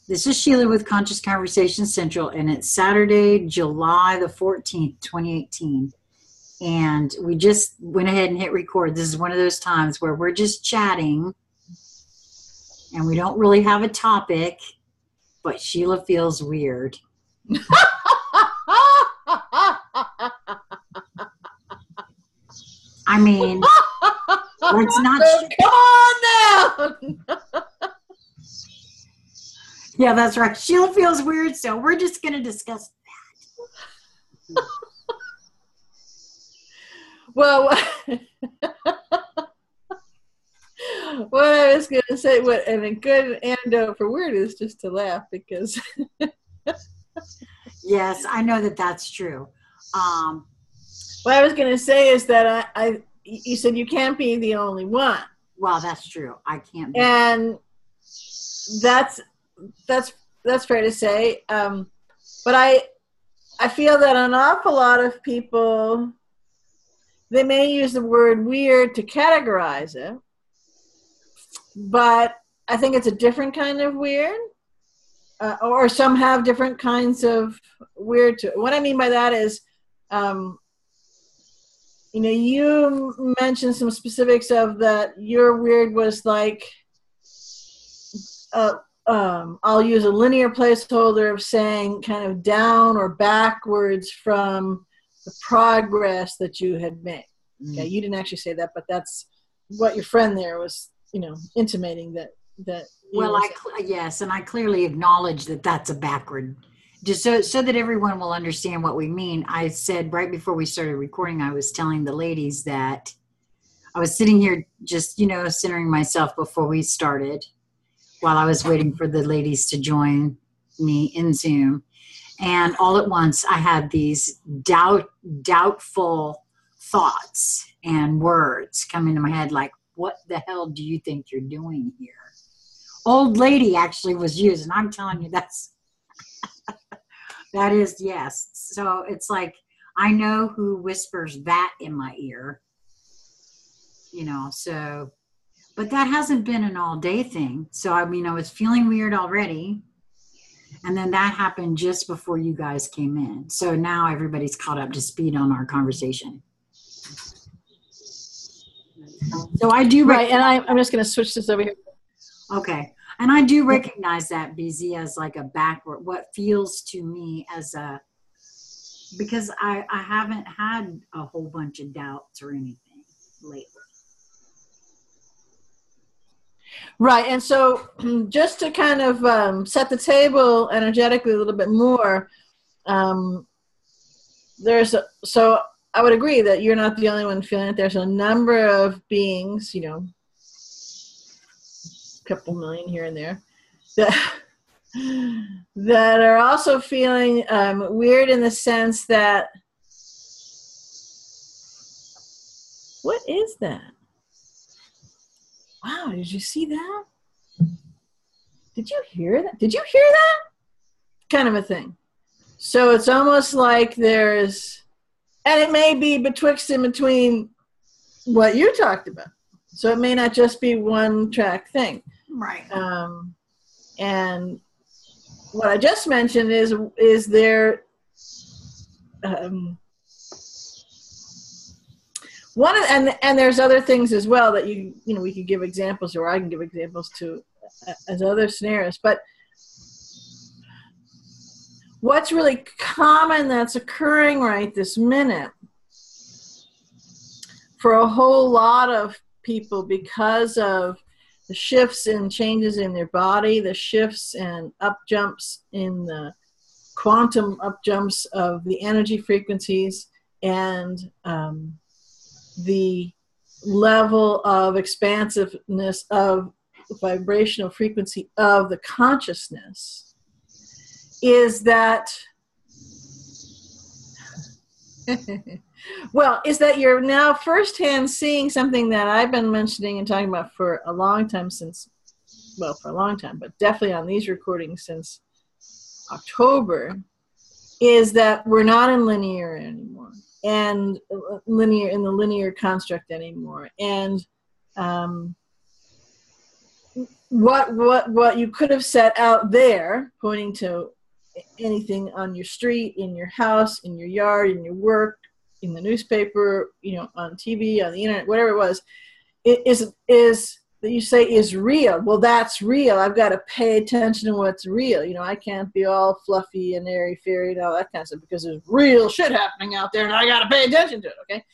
This is Sheila with Conscious Conversation Central, and it's Saturday, July the 14th, 2018. And we just went ahead and hit record. This is one of those times where we're just chatting and we don't really have a topic, but Sheila feels weird. I mean, let's not. Come on now. Yeah, that's right. Sheila feels weird, so we're just going to discuss that. Well, what I was going to say, and a good antidote for weird is just to laugh because. Yes, I know that that's true. What I was going to say is that you said you can't be the only one. Well, that's true. I can't be. And that's fair to say. But I feel that an awful lot of people, they may use the word weird to categorize it, but I think it's a different kind of weird, or some have different kinds of weird to it. What I mean by that is, you mentioned some specifics of that your weird was like, I'll use a linear placeholder of saying kind of down or backwards from the progress that you had made. Okay, you didn't actually say that, but that's what your friend there was, intimating that. Well, yes, and I clearly acknowledge that that's a backward. Just so that everyone will understand what we mean. I said right before we started recording, I was telling the ladies that I was sitting here just, centering myself before we started, while I was waiting for the ladies to join me in Zoom. And all at once, I had these doubtful thoughts and words come into my head, like, what the hell do you think you're doing here? Old lady actually was used, and I'm telling you, that is, yes. So it's like, I know who whispers that in my ear, so... But that hasn't been an all-day thing. So, I was feeling weird already. And then that happened just before you guys came in. So now everybody's caught up to speed on our conversation. So I do... Right, and I'm just going to switch this over here. Okay. And I do recognize that, BZ, as like a backward, what feels to me as a... Because I haven't had a whole bunch of doubts or anything lately. Right, and so just to kind of set the table energetically a little bit more, so I would agree that you're not the only one feeling it. There's a number of beings, a couple million here and there, that are also feeling weird in the sense that, what is that? Wow, did you see that? Did you hear that? Did you hear that? Kind of a thing. So it's almost like there's, and it may be betwixt and between what you talked about. So it may not just be one track thing. Right. And what I just mentioned is there, and there's other things as well that we could give examples, or I can give examples to as other scenarios. But what's really common that's occurring right this minute for a whole lot of people, because of the shifts and changes in their body, the shifts and up jumps in the quantum up jumps of the energy frequencies, and the level of expansiveness of the vibrational frequency of the consciousness, is that is that you're now firsthand seeing something that I've been mentioning and talking about for a long time, but definitely on these recordings since October, is that we're not in linear anymore. And in the linear construct anymore. And what you could have set out there, pointing to anything on your street, in your house, in your yard, in your work, in the newspaper, on TV, on the internet, whatever it was, is that you say is real. Well, that's real. I've got to pay attention to what's real. I can't be all fluffy and airy-fairy and all that kind of stuff, because there's real shit happening out there and I got to pay attention to it, okay?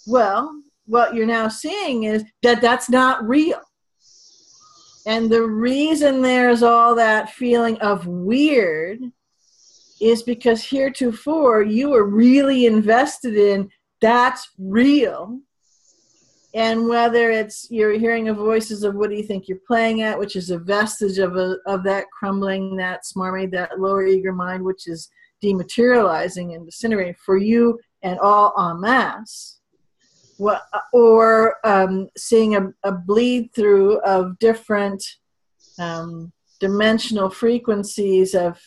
Well, what you're now seeing is that that's not real. And the reason there's all that feeling of weird is because heretofore you were really invested in that's real. And whether it's you're hearing the voices of what do you think you're playing at, which is a vestige of that crumbling, that smarmy, that lower eager mind, which is dematerializing and disintegrating for you and all en masse. Or seeing a bleed through of different dimensional frequencies of,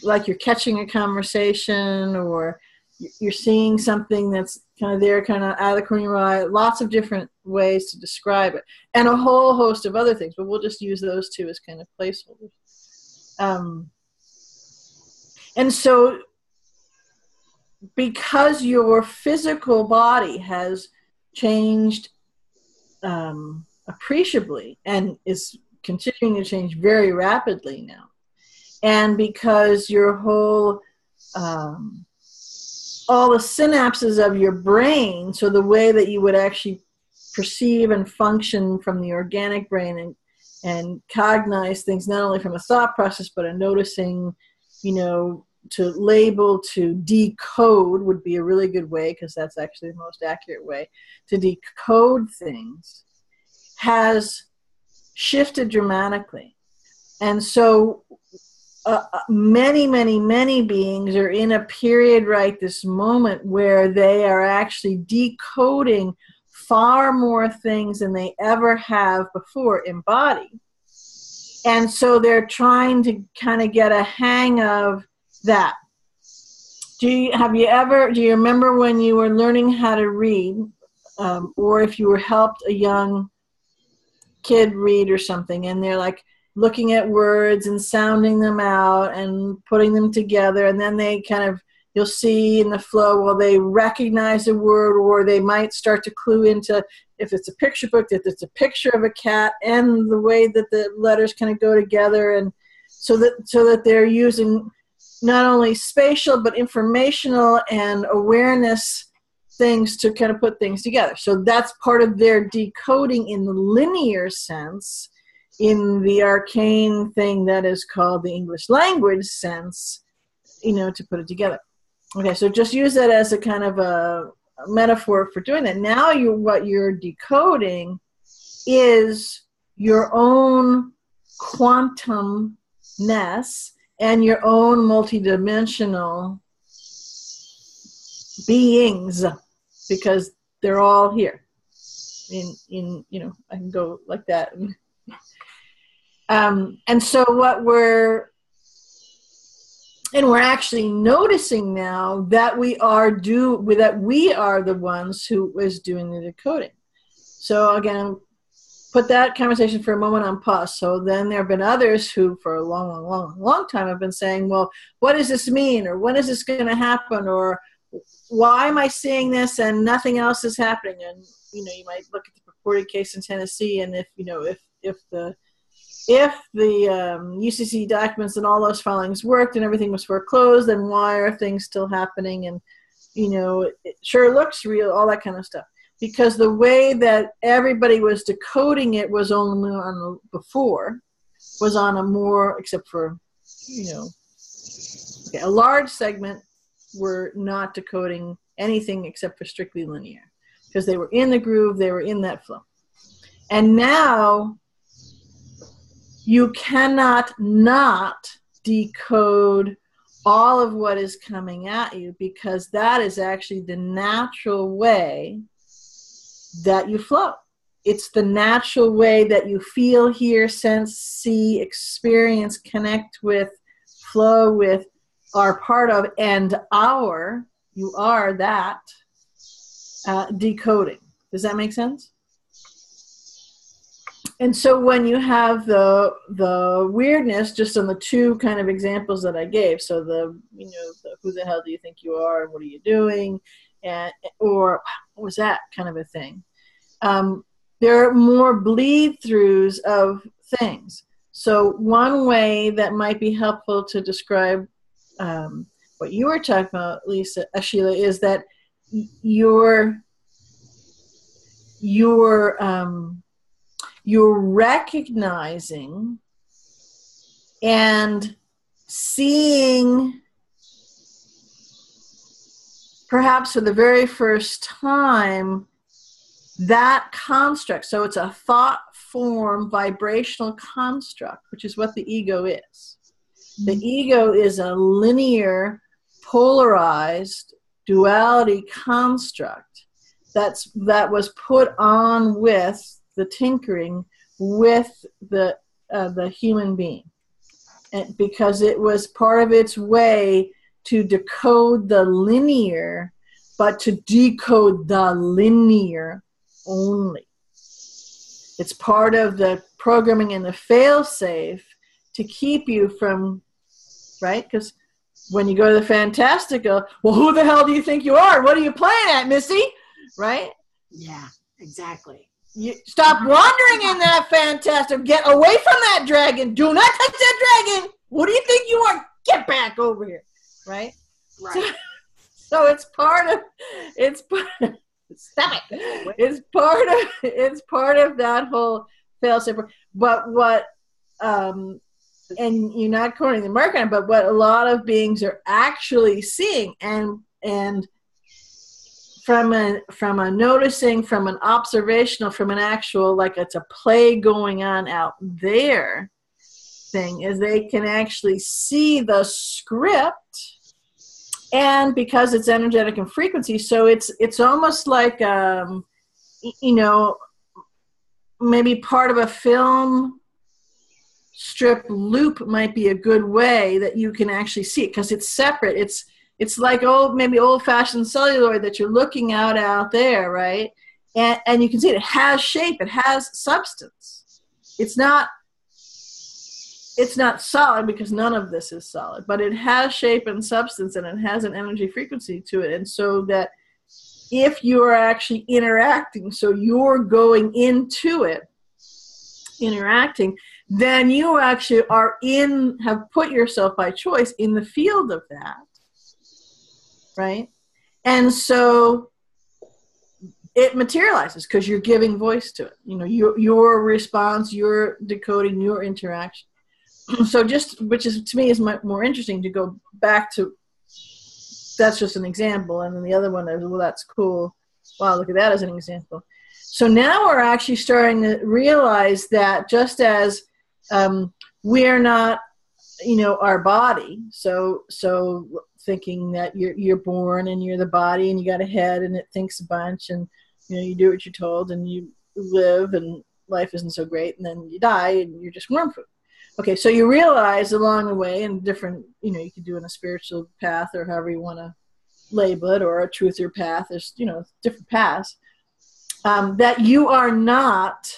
like you're catching a conversation, or you're seeing something that's kind of there, kind of out of the corner of your eye. Lots of different ways to describe it, and a whole host of other things, but we'll just use those two as kind of placeholders. And so, because your physical body has changed appreciably and is continuing to change very rapidly now, and because your whole all the synapses of your brain, so the way that you would actually perceive and function from the organic brain and cognize things, not only from a thought process but a noticing, to label, to decode would be a really good way, because that's actually the most accurate way to decode things, has shifted dramatically. And so many, many, many beings are in a period right this moment where they are actually decoding far more things than they ever have before embodied. And so they're trying to kind of get a hang of that. Do you remember when you were learning how to read, or if you were helped a young kid read or something, and they're like looking at words and sounding them out and putting them together, and then they you'll see in the flow, well, they recognize a word, or they might start to clue into, if it's a picture book, that it's a picture of a cat, and the way that the letters kind of go together, and so that they're using not only spatial but informational and awareness things to kind of put things together. So that's part of their decoding in the linear sense. In the arcane thing that is called the English language sense, to put it together. Okay, so just use that as a kind of a metaphor for doing that. Now what you're decoding is your own quantumness and your own multidimensional beings, because they're all here. I can go like that. And so we're actually noticing now that we are the ones who is doing the decoding. So again, put that conversation for a moment on pause. So then there have been others who for a long time have been saying, well, what does this mean? Or when is this going to happen? Or why am I seeing this and nothing else is happening? And, you might look at the purported case in Tennessee, and if the UCC documents and all those filings worked and everything was foreclosed, then why are things still happening? And, it sure looks real, all that kind of stuff. Because the way that everybody was decoding it was only on a more, except for, a large segment were not decoding anything except for strictly linear. Because they were in the groove, they were in that flow. And now you cannot not decode all of what is coming at you, because that is actually the natural way that you flow. It's the natural way that you feel, hear, sense, see, experience, connect with, flow with, are part of, and you are that decoding. Does that make sense? And so when you have the weirdness, just on the two kind of examples that I gave, so who the hell do you think you are, and what are you doing, and or what was that kind of a thing. There are more bleed throughs of things. So one way that might be helpful to describe what you were talking about, Sheila, is that you're recognizing and seeing, perhaps for the very first time, that construct. So it's a thought form vibrational construct, which is what the ego is. The ego is a linear, polarized duality construct that was put on with the tinkering with the human being, and because it was part of its way to decode the linear, but to decode the linear only. It's part of the programming and the fail-safe to keep you from, right? Because when you go to the fantastical, well, who the hell do you think you are? What are you playing at, Missy? Right? Yeah, exactly. You stop wandering in that fantastic. Get away from that dragon. Do not touch that dragon. What do you think you are? Get back over here. Right? Right. So it's part of, stop it. It's part of that whole fail-safe. But what, and you're not quoting the market, but what a lot of beings are actually seeing, and from a noticing, from an observational, from an actual, like it's a play going on out there thing, is they can actually see the script. And because it's energetic and frequency, so it's almost like, maybe part of a film strip loop might be a good way that you can actually see it, because it's separate. It's like maybe old-fashioned celluloid that you're looking out there, right? And you can see it. It has shape. It has substance. It's not solid, because none of this is solid, but it has shape and substance, and it has an energy frequency to it. And so that if you are actually interacting, so you're going into it, interacting, then you actually have put yourself by choice in the field of that, right? And so it materializes because you're giving voice to it. Your response, your decoding, your interaction. So which is, to me, is more interesting to go back to. That's just an example. And then the other one is, well, that's cool. Wow, look at that as an example. So now we're actually starting to realize that just as we're not, our body. So thinking that you're born and you're the body and you got a head and it thinks a bunch, and you do what you're told and you live and life isn't so great, and then you die and you're just worm food. Okay, so you realize along the way, and different, you could do in a spiritual path or however you want to label it, or a truther path. There's, different paths. That you are not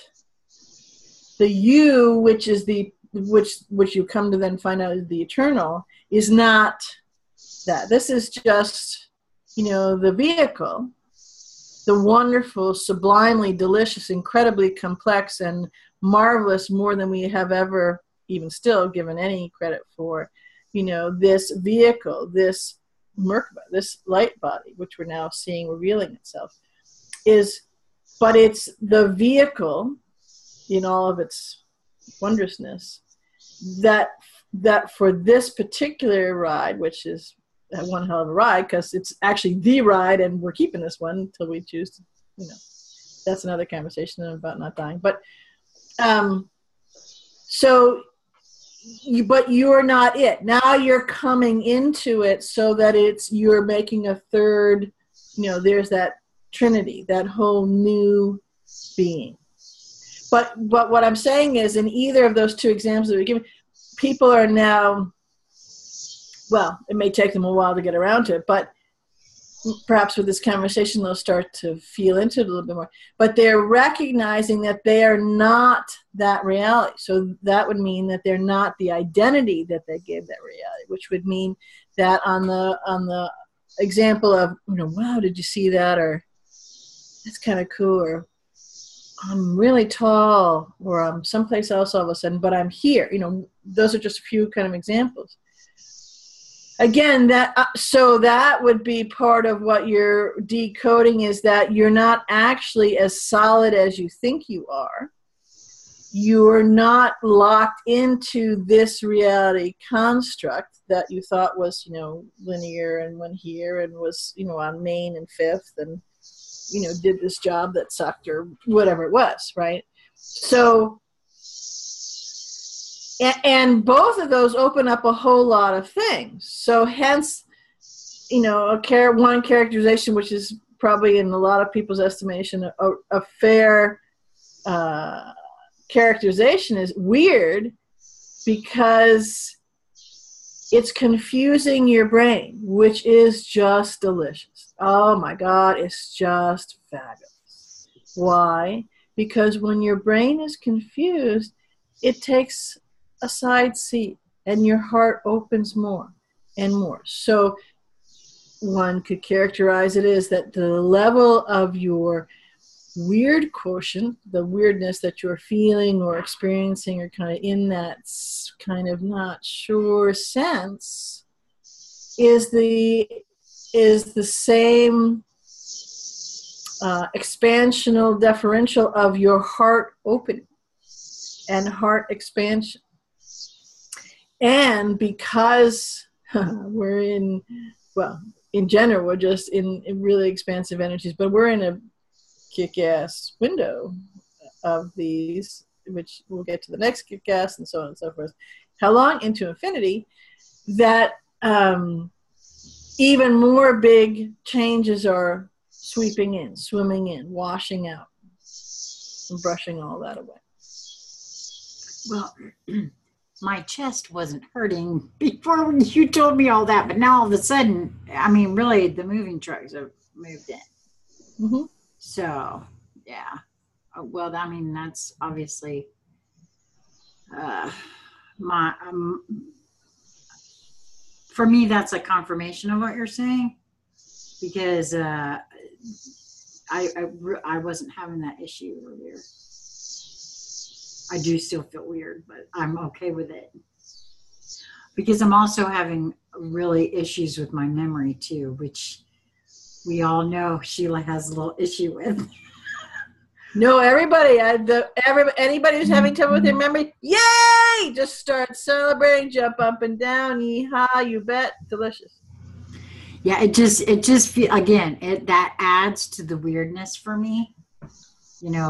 the you, which is which you come to then find out is the eternal, is not that. This is just, the vehicle, the wonderful, sublimely delicious, incredibly complex and marvelous, more than we have ever even still given any credit for, this vehicle, this Merkaba, this light body, which we're now seeing revealing itself, but it's the vehicle in all of its wondrousness that for this particular ride, which is one hell of a ride, because it's actually the ride, and we're keeping this one until we choose to, that's another conversation about not dying. But but you're not it. Now you're coming into it so that you're making a third, there's that Trinity, that whole new being. But what I'm saying is, in either of those two examples that we're giving, people are now, well, it may take them a while to get around to it, but perhaps with this conversation, they'll start to feel into it a little bit more. But they're recognizing that they are not that reality. So that would mean that they're not the identity that they gave that reality, which would mean that on the example of, wow, did you see that? Or that's kind of cool. Or I'm really tall, or I'm someplace else all of a sudden, but I'm here. Those are just a few kind of examples. Again, so that would be part of what you're decoding, is that you're not actually as solid as you think you are. You're not locked into this reality construct that you thought was, linear and went here and was, on Main and Fifth and, did this job that sucked or whatever it was, right? So, and both of those open up a whole lot of things. So hence, one characterization, which is probably in a lot of people's estimation, a fair characterization, is weird because it's confusing your brain, which is just delicious. Oh my God, it's just fabulous. Why? Because when your brain is confused, it takes a side seat and your heart opens more and more. So one could characterize it as that the level of your weird quotient, the weirdness that you're feeling or experiencing, or kind of in that kind of not sure sense, is the same expansional differential of your heart opening and heart expansion. And because we're in general, we're just in really expansive energies, but we're in a kick-ass window of these, which we'll get to the next kick-ass and so on and so forth. How long? Into infinity, that even more big changes are sweeping in, swimming in, washing out, and brushing all that away. Well, my chest wasn't hurting before you told me all that, but now all of a sudden, really, the moving trucks have moved in. Mm-hmm. So, yeah. Well, that's obviously for me, that's a confirmation of what you're saying, because I wasn't having that issue earlier. I do still feel weird, but I'm okay with it, because I'm also having really issues with my memory too, which we all know Sheila has a little issue with. No, everybody, anybody who's having trouble with their memory, yay! Just start celebrating, jump up and down, yee-haw, you bet, delicious. Yeah, it just feel, again, that adds to the weirdness for me,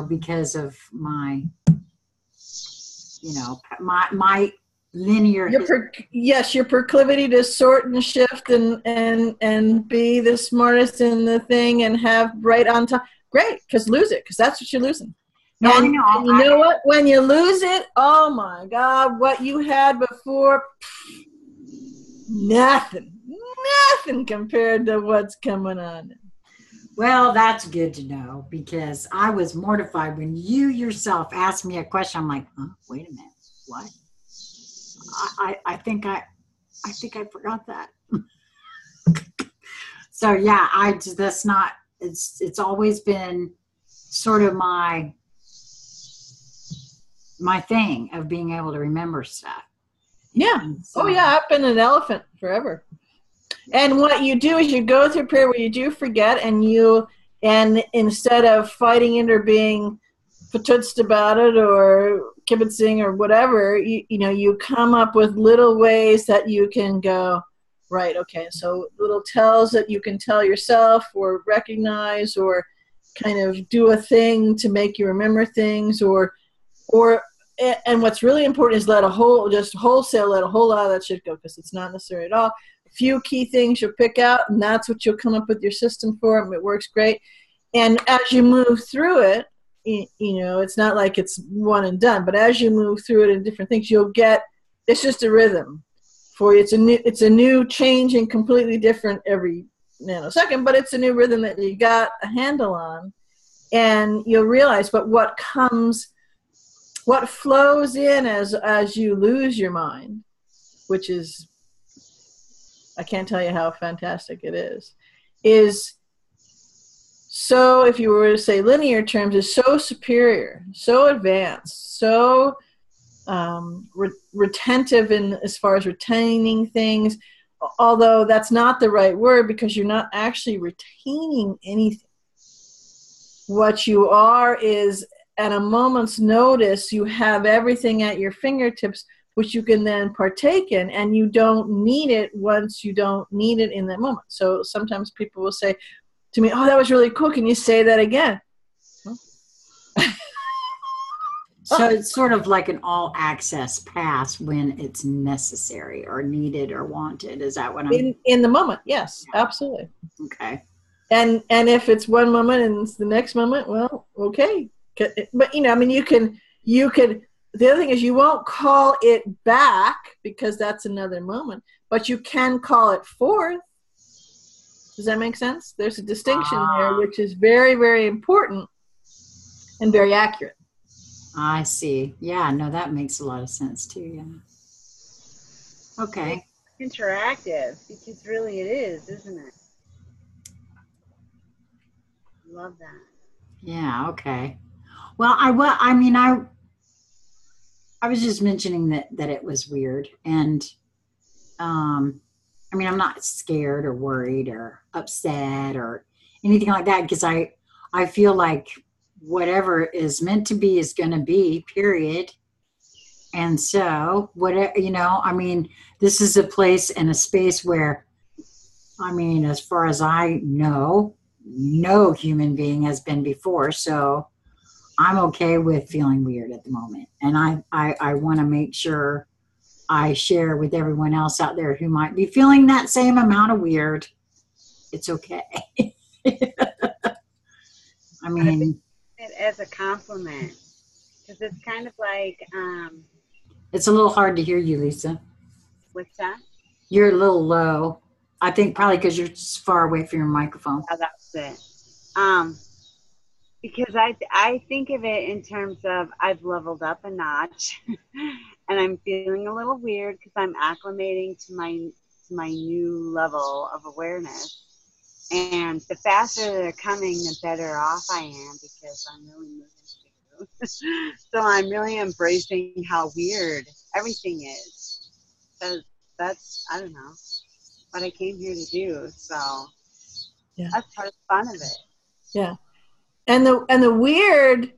because of my, my linear. Your proclivity to sort and shift and be the smartest in the thing and have right on top. Great, because lose it, because that's what you're losing. No, and, I know. And you know what? When you lose it, oh my God, what you had before, nothing compared to what's coming on. Well, that's good to know, because I was mortified when you yourself asked me a question. I'm like, wait a minute, what? I think I forgot that. So yeah, that's not. It's always been sort of my thing of being able to remember stuff. Yeah. So, oh yeah, I've been an elephant forever. And what you do is you go through a period where you do forget, and instead of fighting it or being fatutzt about it or kibitzing or whatever, you come up with little ways that you can go, right, okay, so little tells that you can tell yourself or recognize or kind of do a thing to make you remember things, and what's really important is wholesale let a whole lot of that shit go, because it's not necessary at all. A few key things you'll pick out, and that's what you'll come up with your system for, and it works great. And as you move through it, it's not like it's one and done, but as you move through it in different things, you'll get, it's just a rhythm for you. It's a new change and completely different every nanosecond, but it's a new rhythm that you got a handle on, and you'll realize. But what flows in as you lose your mind, which is, I can't tell you how fantastic it is so, if you were to say linear terms, is so superior, so advanced, so retentive in as far as retaining things, although that's not the right word, because you're not actually retaining anything. What you are is, at a moment's notice, you have everything at your fingertips, which you can then partake in, and you don't need it once you don't need it in that moment. So sometimes people will say to me, "Oh, that was really cool. Can you say that again?" So it's sort of like an all-access pass when it's necessary or needed or wanted. Is that what I'm... In the moment, yes, absolutely. Okay. And if it's one moment and it's the next moment, well, okay. But, I mean, you could, the other thing is you won't call it back because that's another moment, but you can call it forth. Does that make sense? There's a distinction there, which is very, very important and very accurate. I see. Yeah, no, that makes a lot of sense too. Yeah. Okay. It's interactive, because really it is, isn't it? Love that. Yeah. Okay. Well, I was just mentioning that it was weird, and I mean, I'm not scared or worried or upset or anything like that, because I feel like whatever is meant to be is going to be, period. And so whatever, I mean, this is a place and a space where, I mean, as far as I know, no human being has been before. So I'm okay with feeling weird at the moment. And I want to make sure I share with everyone else out there who might be feeling that same amount of weird. It's okay. I mean, it as a compliment, because it's kind of like it's a little hard to hear you, Lisa. What's that? You're a little low. I think probably because you're far away from your microphone. Oh, that's it. Because I think of it in terms of I've leveled up a notch, and I'm feeling a little weird because I'm acclimating to my new level of awareness. And the faster they're coming, the better off I am, because I'm really moving too. So I'm really embracing how weird everything is. Because that's, I don't know, what I came here to do. So yeah, that's part of the fun of it. Yeah. And the weird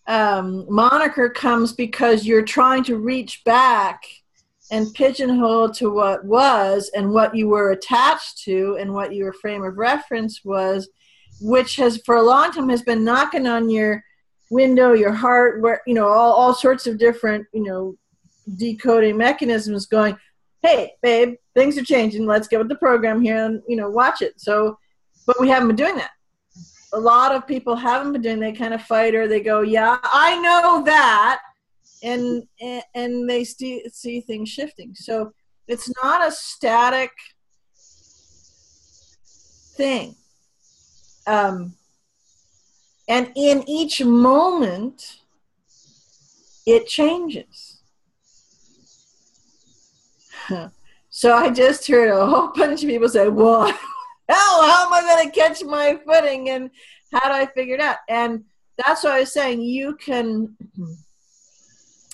moniker comes because you're trying to reach back and pigeonhole to what was and what you were attached to and what your frame of reference was, which has for a long time has been knocking on your window, your heart, where all sorts of different decoding mechanisms going, hey babe, things are changing, let's get with the program here and watch it. So, but we haven't been doing that. A lot of people haven't been doing. They kind of fight, or they go, yeah, I know that. And they see things shifting. So it's not a static thing. And in each moment, it changes. So I just heard a whole bunch of people say, well, how am I going to catch my footing, and how do I figure it out? And that's what I was saying. You can...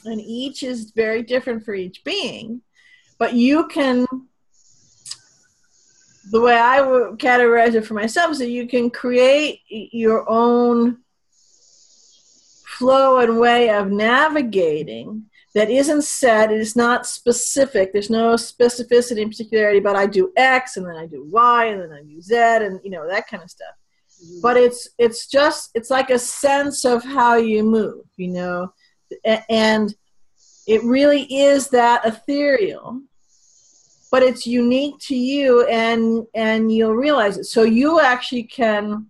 And each is very different for each being, but you can, the way I would categorize it for myself is that you can create your own flow and way of navigating that isn't set, it is not specific, there's no specificity and particularity, but I do X and then I do Y and then I do Z and that kind of stuff. Mm-hmm. But it's like a sense of how you move, and it really is that ethereal, but it's unique to you, and you'll realize it. So you actually can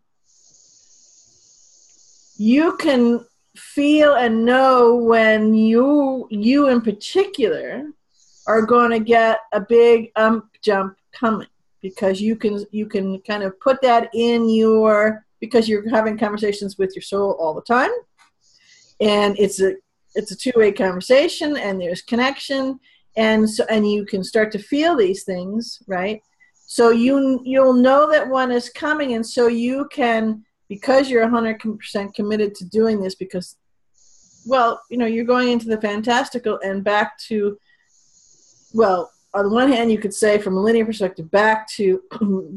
feel and know when you in particular are going to get a big jump coming. because you can kind of put that in your, because you're having conversations with your soul all the time, and it's a two-way conversation, and there's connection, and you can start to feel these things, right? So you'll know that one is coming, and so you can, because you're 100% committed to doing this, because, well, you're going into the fantastical and back to, well, on the one hand, you could say from a linear perspective, back to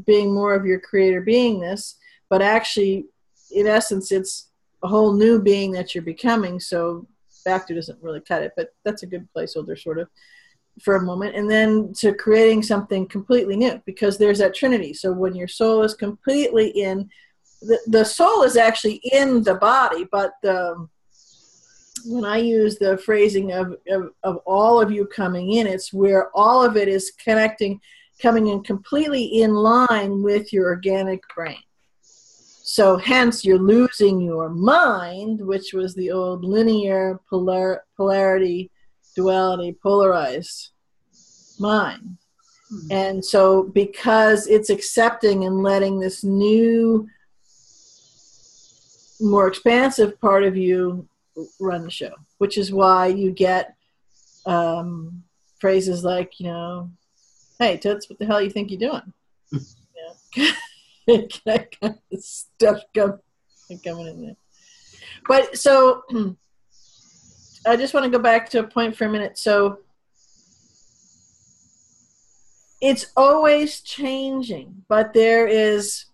being more of your creator beingness, but actually, in essence, it's a whole new being that you're becoming. So back to doesn't really cut it, but that's a good placeholder sort of for a moment. And then to creating something completely new, because there's that trinity. So when your soul is completely in, the soul is actually in the body, but when I use the phrasing of all of you coming in, it's where all of it is connecting, coming in completely in line with your organic brain. So hence you're losing your mind, which was the old linear polarity, duality, polarized mind. And so because it's accepting and letting this new, more expansive part of you run the show, which is why you get phrases like, hey, Toots, what the hell you think you're doing? That kind of stuff coming in there. But so I just want to go back to a point for a minute. So it's always changing, but there is,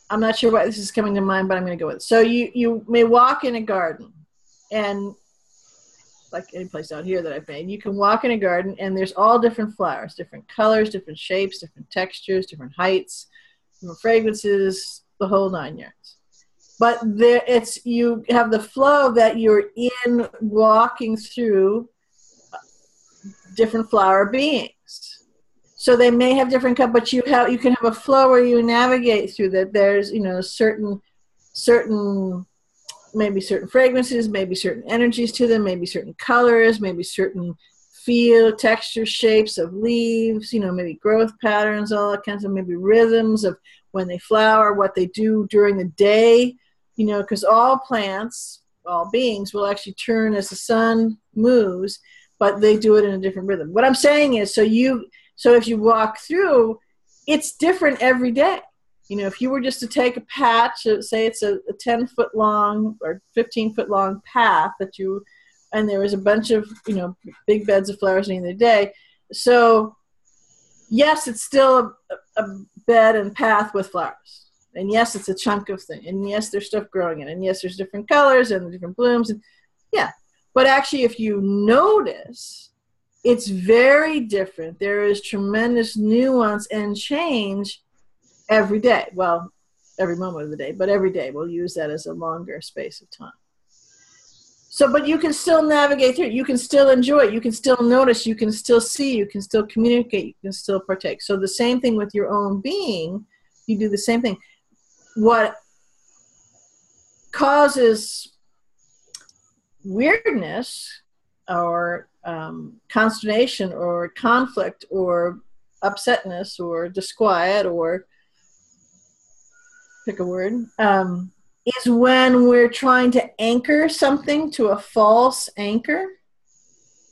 I'm not sure why this is coming to mind, but I'm going to go with it. So you may walk in a garden, and like any place out here that I've made, you can walk in a garden and there's all different flowers, different colors, different shapes, different textures, different heights, different fragrances, the whole 9 yards. But you have the flow that you're in walking through different flower beings. So they may have different colors, but you can have a flow where you navigate through that. There's certain maybe certain fragrances, maybe certain energies to them, maybe certain colors, maybe certain feel, texture, shapes of leaves, maybe growth patterns, all that kinds of, maybe rhythms of when they flower, what they do during the day, because all plants, all beings will actually turn as the sun moves, but they do it in a different rhythm. What I'm saying is, so if you walk through, it's different every day. If you were just to take a patch, say it's a 10-foot long or 15-foot long path and there was a bunch of, big beds of flowers in the day. So yes, it's still a bed and path with flowers. And yes, it's a chunk of thing. And yes, there's stuff growing in it. And yes, there's different colors and different blooms. And yeah. But actually, if you notice, it's very different. There is tremendous nuance and change every day. Well, every moment of the day, but every day. We'll use that as a longer space of time. So, but you can still navigate through it. You can still enjoy it. You can still notice. You can still see. You can still communicate. You can still partake. So the same thing with your own being. You do the same thing. What causes weirdness or consternation or conflict or upsetness or disquiet or pick a word, is when we're trying to anchor something to a false anchor.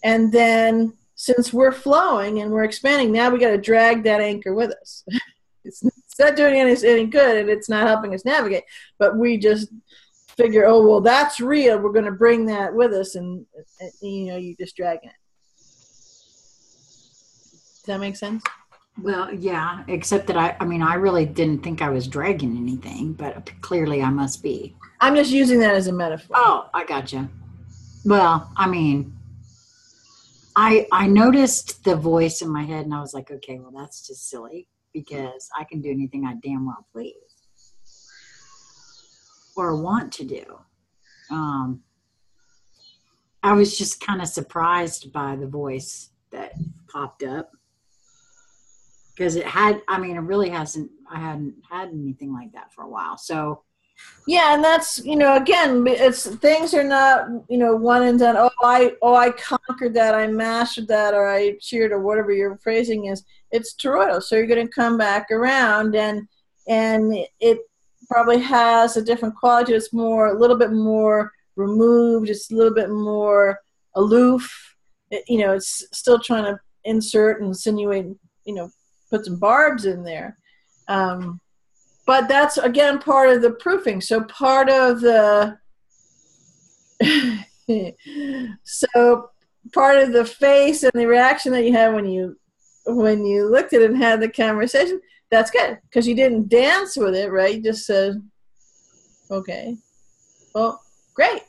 And then since we're flowing and we're expanding, now we got to drag that anchor with us. It's not doing any good, and it's not helping us navigate, but we just figure, oh, well, that's real. We're going to bring that with us, and you just dragging it. Does that make sense? Well, yeah, except that I really didn't think I was dragging anything, but clearly I must be. I'm just using that as a metaphor. Oh, I gotcha. Well, I noticed the voice in my head and I was like, okay, well, that's just silly because I can do anything I damn well please or want to do. I was just kind of surprised by the voice that popped up. Because I hadn't had anything like that for a while. So Yeah, and that's, again, it's things are not, one and done. I conquered that, I mastered that, or I cheered, or whatever your phrasing is. It's toroidal, so you're going to come back around, and it probably has a different quality. It's a little bit more removed. It's a little bit more aloof. It's still trying to insert and insinuate, put some barbs in there. But that's, again, part of the proofing. So part of the face and the reaction that you had when you looked at it and had the conversation, that's good, because you didn't dance with it, right? You just said, okay, well, great.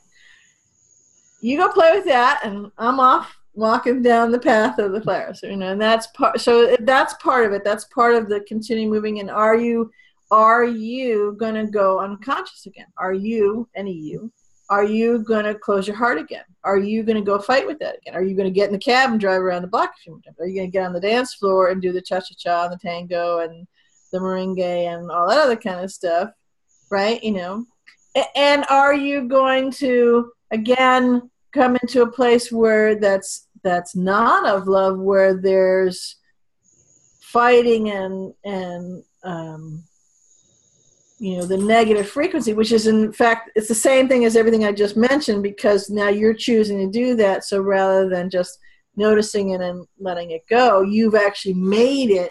You go play with that, and I'm off walking down the path of the flowers. And that's part. So that's part of it. That's part of the continue moving. And are you going to go unconscious again? Are you going to close your heart again? Are you going to go fight with that again? Are you going to get in the cab and drive around the block a few more times? Are you going to get on the dance floor and do the cha-cha-cha and the tango and the merengue and all that other kind of stuff, right? And are you going to, again, come into a place where that's not of love, where there's fighting and the negative frequency, which is, in fact, it's the same thing as everything I just mentioned, because now you're choosing to do that. So rather than just noticing it and letting it go, you've actually made it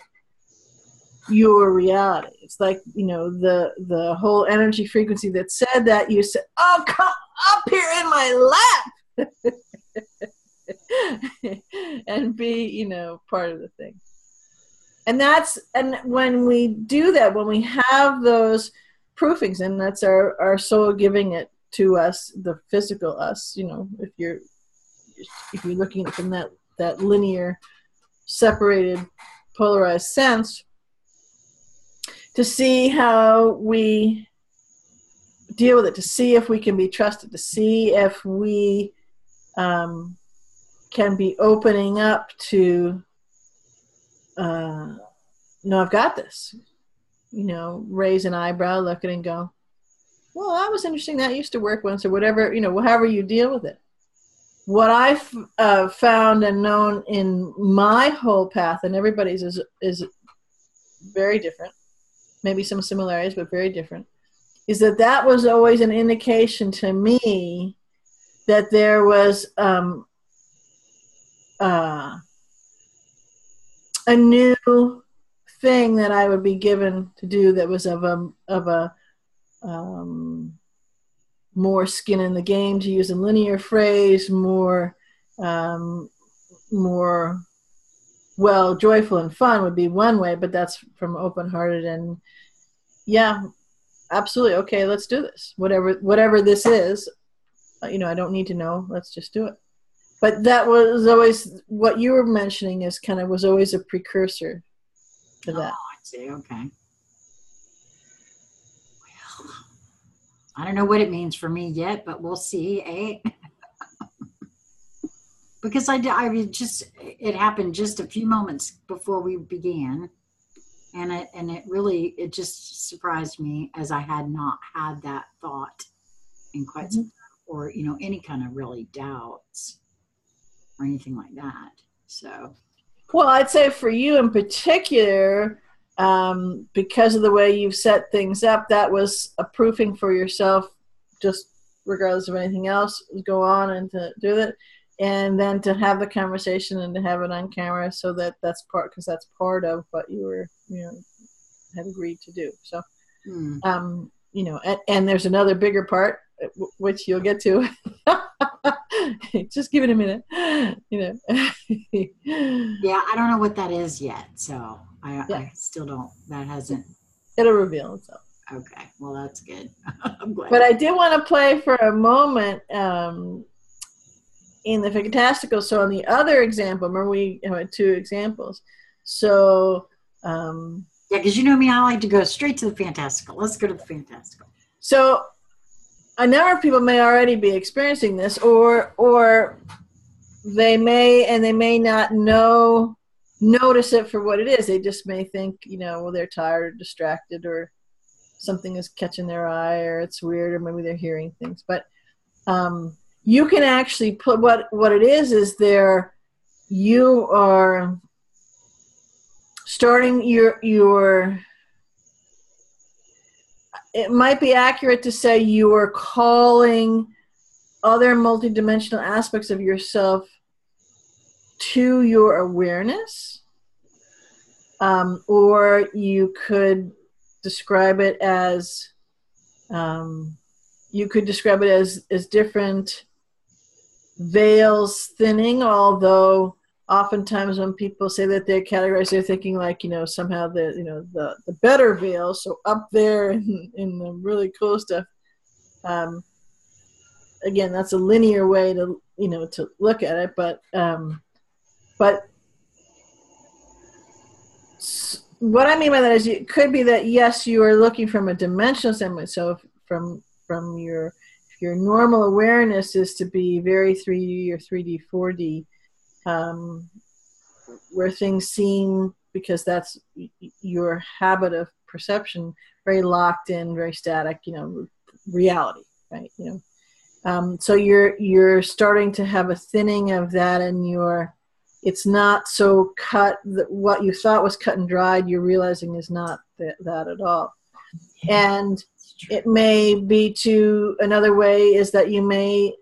your reality. It's like, the whole energy frequency that said that, you said, oh, come up here in my lap and be, part of the thing. And when we do that, when we have those proofings, and that's our soul giving it to us, the physical us, if you're looking at it from that linear, separated, polarized sense, to see how we deal with it, to see if we can be trusted, to see if we can be opening up to, no, I've got this. Raise an eyebrow, look at it and go, well, that was interesting. That used to work once, or whatever, however you deal with it. What I've found and known in my whole path, and everybody's is very different, maybe some similarities, but very different, is that was always an indication to me that there was a new thing that I would be given to do that was of a more skin in the game, to use a linear phrase, more joyful and fun would be one way, but that's from open-hearted. And yeah, absolutely, okay, let's do this. Whatever this is, I don't need to know. Let's just do it. But that was always what you were mentioning, was always a precursor to that. Oh, I see. Okay. Well, I don't know what it means for me yet, but we'll see, eh? Because it happened just a few moments before we began, and it just surprised me, as I had not had that thought in quite some time, or any kind of really doubts or anything like that. So, well, I'd say for you in particular, because of the way you've set things up, that was a proofing for yourself, just regardless of anything else go on, and to do it, and then to have the conversation and to have it on camera, so that's part of what you were, had agreed to do. So, and there's another bigger part, which you'll get to. Just give it a minute. Yeah, I don't know what that is yet, so I still don't. That hasn't. It'll reveal itself. Okay, well, that's good. I'm glad. But I did want to play for a moment in the fantastical. So on the other example, remember we had two examples. So yeah, because you know me, I like to go straight to the fantastical. Let's go to the fantastical. So a number of people may already be experiencing this, or they may not notice it for what it is. They just may think, well, they're tired or distracted or something is catching their eye, or it's weird, or maybe they're hearing things. But you can actually put what it is there. You are starting your. It might be accurate to say you are calling other multidimensional aspects of yourself to your awareness, or you could describe it as different veils thinning. Although oftentimes when people say that they're categorized, they're thinking like, somehow the better veil, so up there in the really cool stuff. Again, that's a linear way to to look at it, but what I mean by that is it could be that, yes, you are looking from a dimensional standpoint. So from your normal awareness is to be very 3D or 3D, 4D, where things seem, because that's your habit of perception, very locked in, very static, reality, right? So you're starting to have a thinning of that, and it's not so cut that what you thought was cut and dried, you're realizing is not that at all. And it may be to another way is that you may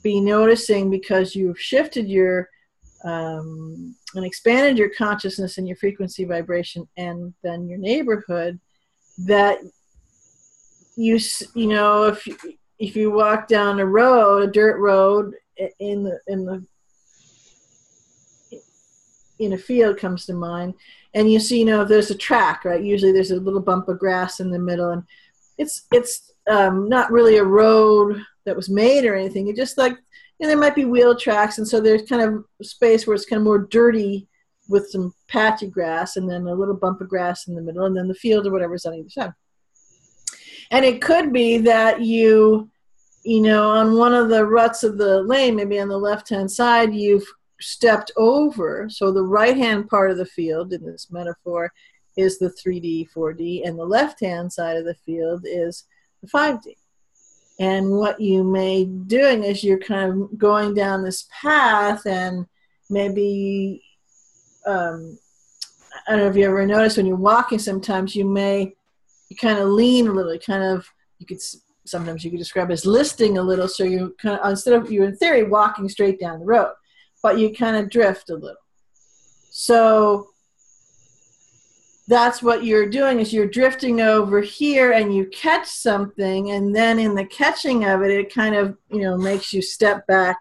be noticing, because you've shifted your and expanded your consciousness and your frequency vibration and then your neighborhood, that if you walk down a dirt road in a field comes to mind, and you see, there's a track, right? Usually there's a little bump of grass in the middle, and it's not really a road that was made or anything. It just like, there might be wheel tracks, and so there's kind of space where it's kind of more dirty with some patchy grass, and then a little bump of grass in the middle, and then the field or whatever's on either side. And it could be that on one of the ruts of the lane, maybe on the left-hand side, you've stepped over. So the right-hand part of the field in this metaphor is the 3D, 4D, and the left-hand side of the field is the 5D. And what you may be doing is you're kind of going down this path, and maybe, I don't know if you ever noticed when you're walking, sometimes you kind of lean a little, sometimes you could describe it as listing a little. So you kind of, instead of, you're in theory walking straight down the road, but you kind of drift a little. So that's what you're doing, is you're drifting over here, and you catch something, and then in the catching of it, it kind of, makes you step back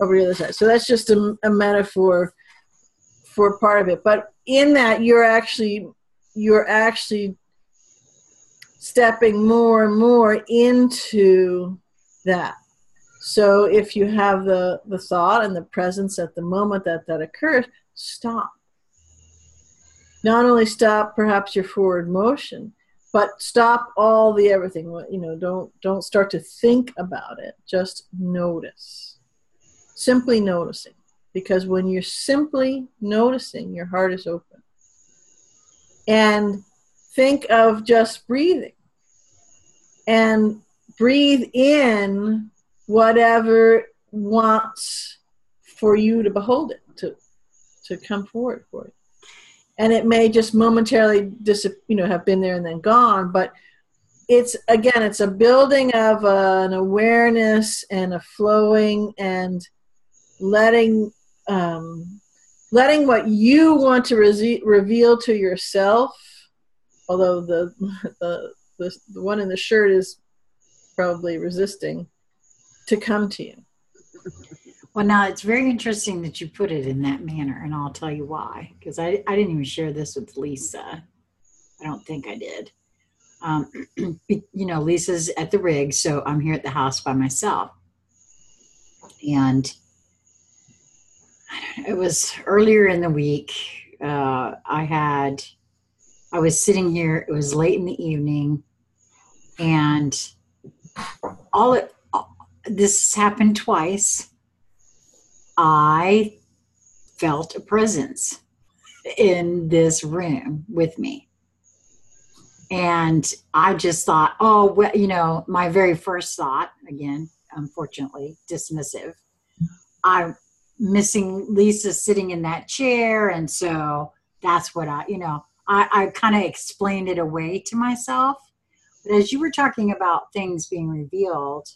over the other side. So that's just a metaphor for part of it. But in that, you're actually stepping more and more into that. So if you have the thought and the presence at the moment that occurs, stop. Not only stop perhaps your forward motion, but stop all the everything. Don't start to think about it. Just notice. Simply noticing. Because when you're simply noticing, your heart is open. And think of just breathing. And breathe in whatever wants for you to behold it, to come forward for it. And it may just momentarily have been there and then gone, but it's a building of an awareness and a flowing, and letting what you want to reveal to yourself, although the one in the shirt is probably resisting, to come to you. Well, now it's very interesting that you put it in that manner, and I'll tell you why. Because I didn't even share this with Lisa. I don't think I did. Lisa's at the rig, so I'm here at the house by myself. And it was earlier in the week. I was sitting here. It was late in the evening, and this happened twice. I felt a presence in this room with me. And I just thought, oh, well, you know, my very first thought, again, unfortunately, dismissive. I'm missing Lisa sitting in that chair. And so that's what I kind of explained it away to myself. But as you were talking about things being revealed,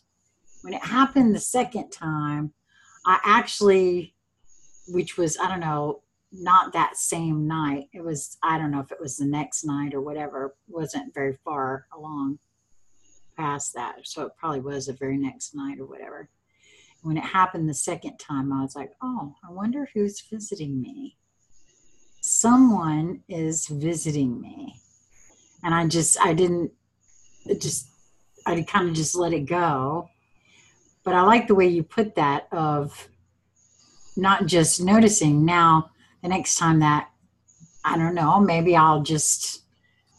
when it happened the second time, I actually, which was, I don't know, not that same night. It was, I don't know if it was the next night or whatever, wasn't very far along past that. So it probably was the very next night or whatever. When it happened the second time, I was like, oh, I wonder who's visiting me. Someone is visiting me. And I kind of just let it go. But I like the way you put that, of not just noticing. Now, the next time that, I don't know, maybe I'll just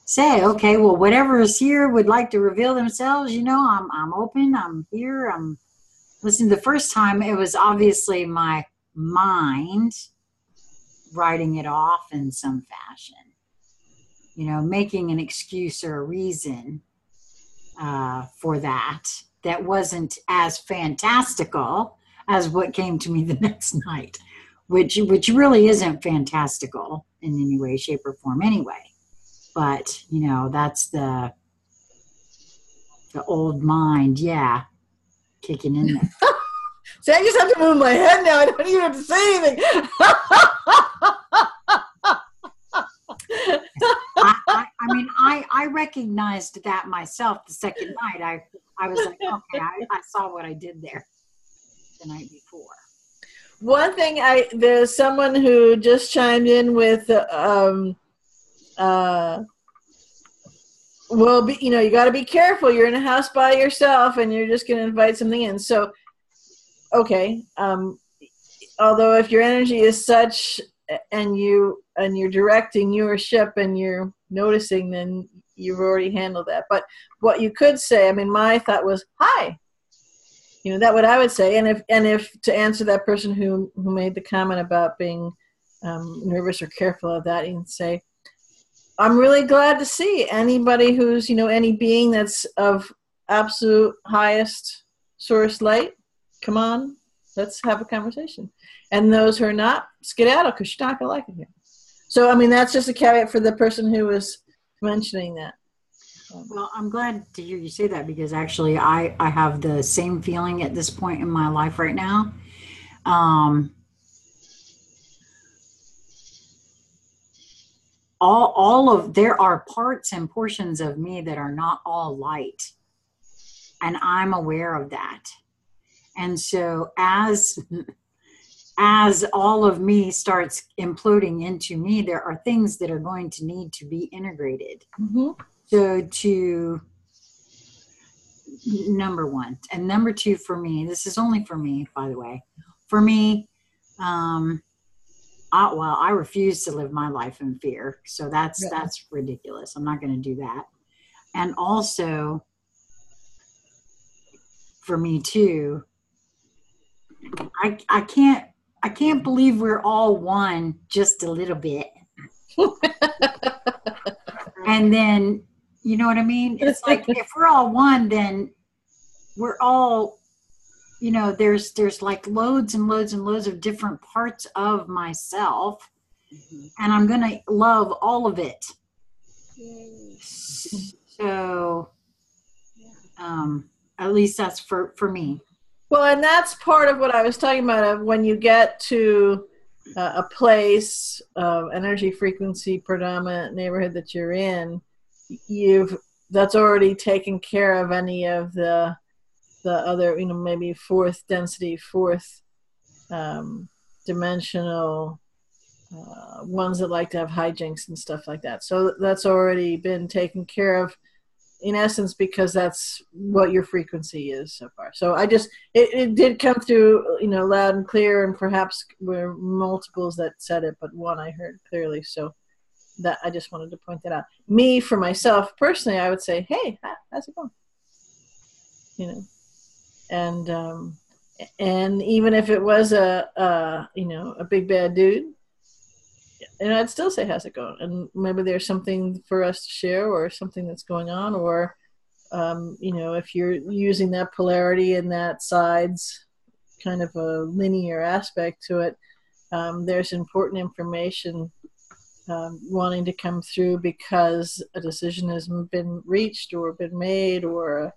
say, okay, well, whatever is here would like to reveal themselves. You know, I'm open. I'm here. I'm listening. The first time, it was obviously my mind writing it off in some fashion. You know, making an excuse or a reason for that wasn't as fantastical as what came to me the next night, which really isn't fantastical in any way, shape, or form anyway. But, you know, that's the old mind, yeah, kicking in there. See, I just have to move my head now. I don't even have to say anything. I mean, I recognized that myself the second night. I was like, okay, I saw what I did there the night before. One thing, there's someone who just chimed in with, well, you know, you got to be careful. You're in a house by yourself, and you're just going to invite something in. So, okay, although if your energy is such, and you're directing your ship, and you're noticing, then you've already handled that. But what you could say, I mean, my thought was, hi. You know, that what I would say. And if to answer that person who made the comment about being nervous or careful of that, you can say, I'm really glad to see anybody who's, you know, any being that's of absolute highest source light. Come on, let's have a conversation. And those who are not, skedaddle, because you're not going to like it here. So, I mean, that's just a caveat for the person who was mentioning that. Well, I'm glad to hear you say that, because actually I have the same feeling at this point in my life right now. There are parts and portions of me that are not all light, and I'm aware of that. And so as all of me starts imploding into me, there are things that are going to need to be integrated. Mm-hmm. So number one. And number two, for me, this is only for me, by the way, for me, I refuse to live my life in fear. So that's ridiculous. I'm not going to do that. And also, for me too, I can't believe we're all one just a little bit. And then, you know what I mean? It's like, if we're all one, then we're all, you know, there's like loads and loads and loads of different parts of myself. Mm-hmm. And I'm going to love all of it. So, at least that's for me. Well, and that's part of what I was talking about, of when you get to a place of energy frequency predominant neighborhood that you're in, that's already taken care of any of the other, you know, maybe fourth density, fourth dimensional ones that like to have hijinks and stuff like that. So that's already been taken care of, in essence, because that's what your frequency is so far. So it did come through, you know, loud and clear, and perhaps were multiples that said it, but one I heard clearly. So that I just wanted to point that out. Me, for myself personally, I would say, hey, how's it going? You know, and even if it was a big bad dude, and I'd still say, how's it going? And maybe there's something for us to share, or something that's going on, or, you know, if you're using that polarity and that sides kind of a linear aspect to it, there's important information wanting to come through because a decision has been reached or been made, or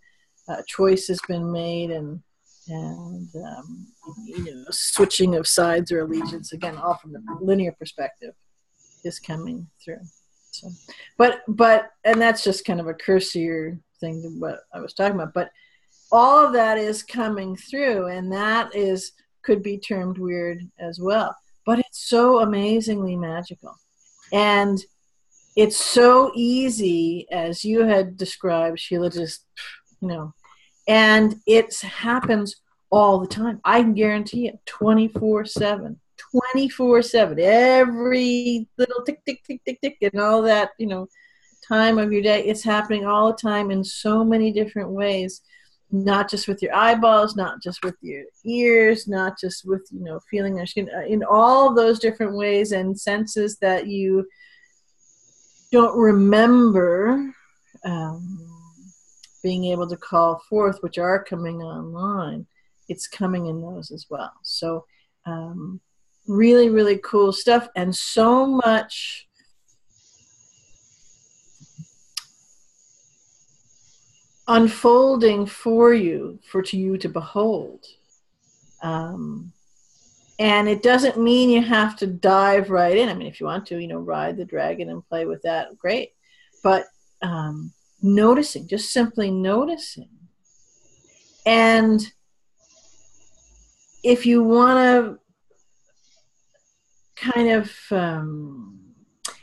a choice has been made, and you know, switching of sides or allegiance, again, all from the linear perspective, is coming through. So, but and that's just kind of a cursier thing to what I was talking about. But all of that is coming through, and that could be termed weird as well. But it's so amazingly magical. And it's so easy, as you had described, Sheila, just, you know, and it happens all the time. I can guarantee it, 24/7, 24/7, every little tick, tick, tick, tick, tick, and all that, you know, time of your day. It's happening all the time in so many different ways, not just with your eyeballs, not just with your ears, not just with, you know, feeling your skin, in all of those different ways and senses that you don't remember being able to call forth, which are coming online. It's coming in those as well. So really, really cool stuff, and so much unfolding for you, to you to behold. And it doesn't mean you have to dive right in. I mean, if you want to, you know, ride the dragon and play with that, great. But noticing, just simply noticing. And if you want to kind of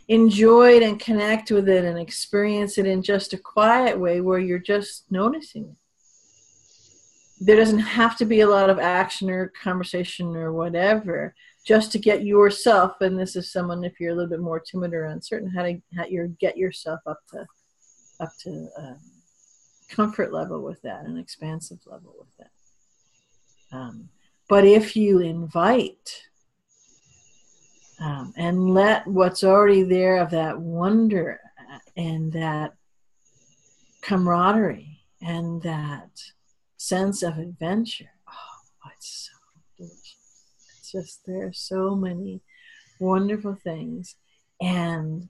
enjoy it and connect with it and experience it in just a quiet way where you're just noticing it, there doesn't have to be a lot of action or conversation or whatever, just to get yourself, and this is someone, if you're a little bit more timid or uncertain, how you get yourself up to comfort level with that, an expansive level with that. But if you invite and let what's already there of that wonder and that camaraderie and that sense of adventure, oh, it's so delicious. It's just, there are so many wonderful things. And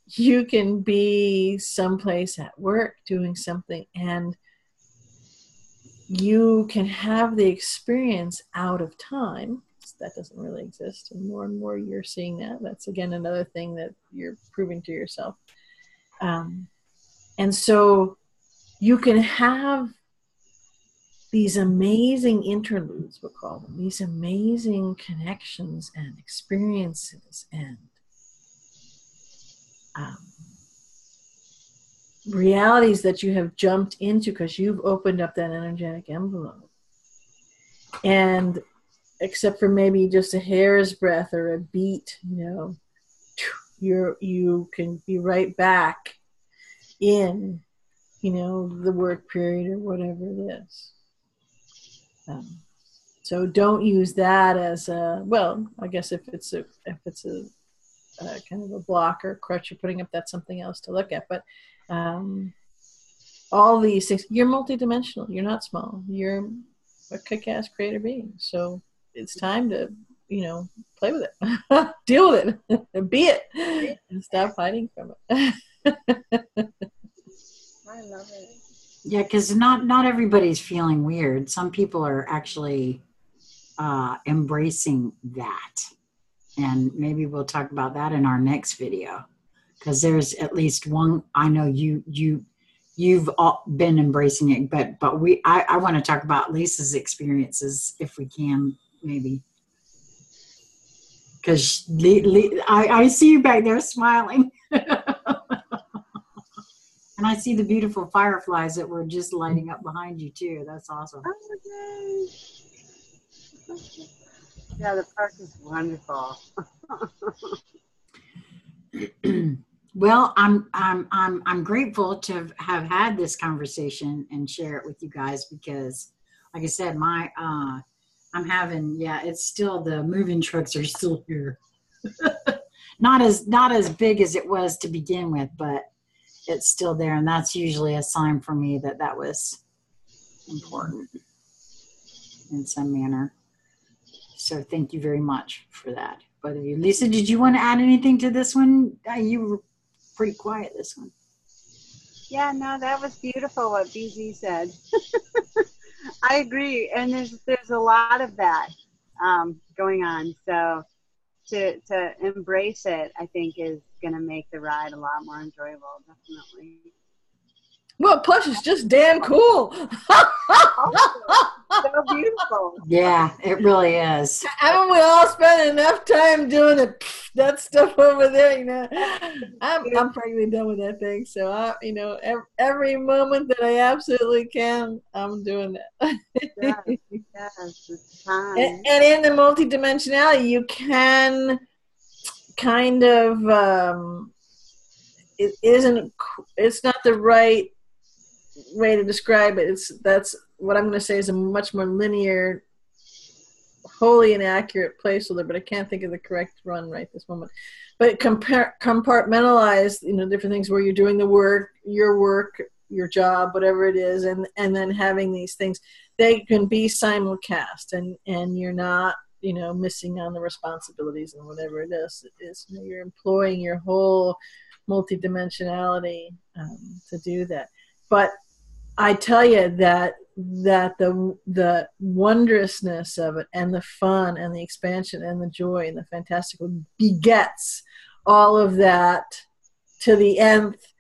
you can be someplace at work doing something, and you can have the experience out of time. That doesn't really exist, and more you're seeing that. That's, again, another thing that you're proving to yourself. And so you can have these amazing interludes, we'll call them, these amazing connections and experiences and realities that you have jumped into because you've opened up that energetic envelope. And except for maybe just a hair's breadth or a beat, you know, you can be right back in, you know, the work period or whatever it is. So don't use that as a, well, I guess if it's a kind of a block or crutch you're putting up, that's something else to look at. But all these things, you're multidimensional. You're not small. You're a kick-ass creator being. So it's time to, you know, play with it, deal with it, and be it, and stop hiding from it. I love it. Yeah, because not everybody's feeling weird. Some people are actually embracing that, and maybe we'll talk about that in our next video. Because there's at least one, I know you've all been embracing it, but I want to talk about Lisa's experiences if we can, maybe. Because I see you back there smiling. And I see the beautiful fireflies that were just lighting up behind you too. That's awesome. Oh, okay. Yeah, the park is wonderful. Well, I'm grateful to have had this conversation and share it with you guys because, like I said, I'm having, it's still, the moving trucks are still here. Not as big as it was to begin with, but it's still there, and that's usually a sign for me that was important in some manner. So thank you very much for that, both of you. Lisa, did you want to add anything to this one? You were pretty quiet this one. Yeah, no, that was beautiful what BZ said. I agree, and there's a lot of that going on. So to embrace it, I think, is going to make the ride a lot more enjoyable. Definitely. Well, plus it's just damn cool. So beautiful. Yeah, it really is. Haven't we all spent enough time doing that stuff over there? You know, I'm practically done with that thing. So every moment that I absolutely can, I'm doing that. Yes, it's time. And in the multidimensionality, you can kind of it's not the right way to describe it. That's what I'm going to say is a much more linear, wholly inaccurate placeholder, but I can't think of the correct run right this moment. But compartmentalize, different things where you're doing the work, your job, whatever it is, and then having these things, they can be simulcast, and you're not, missing on the responsibilities and whatever it is. You're employing your whole multidimensionality to do that. But I tell you that the wondrousness of it, and the fun and the expansion and the joy and the fantastical begets all of that to the nth,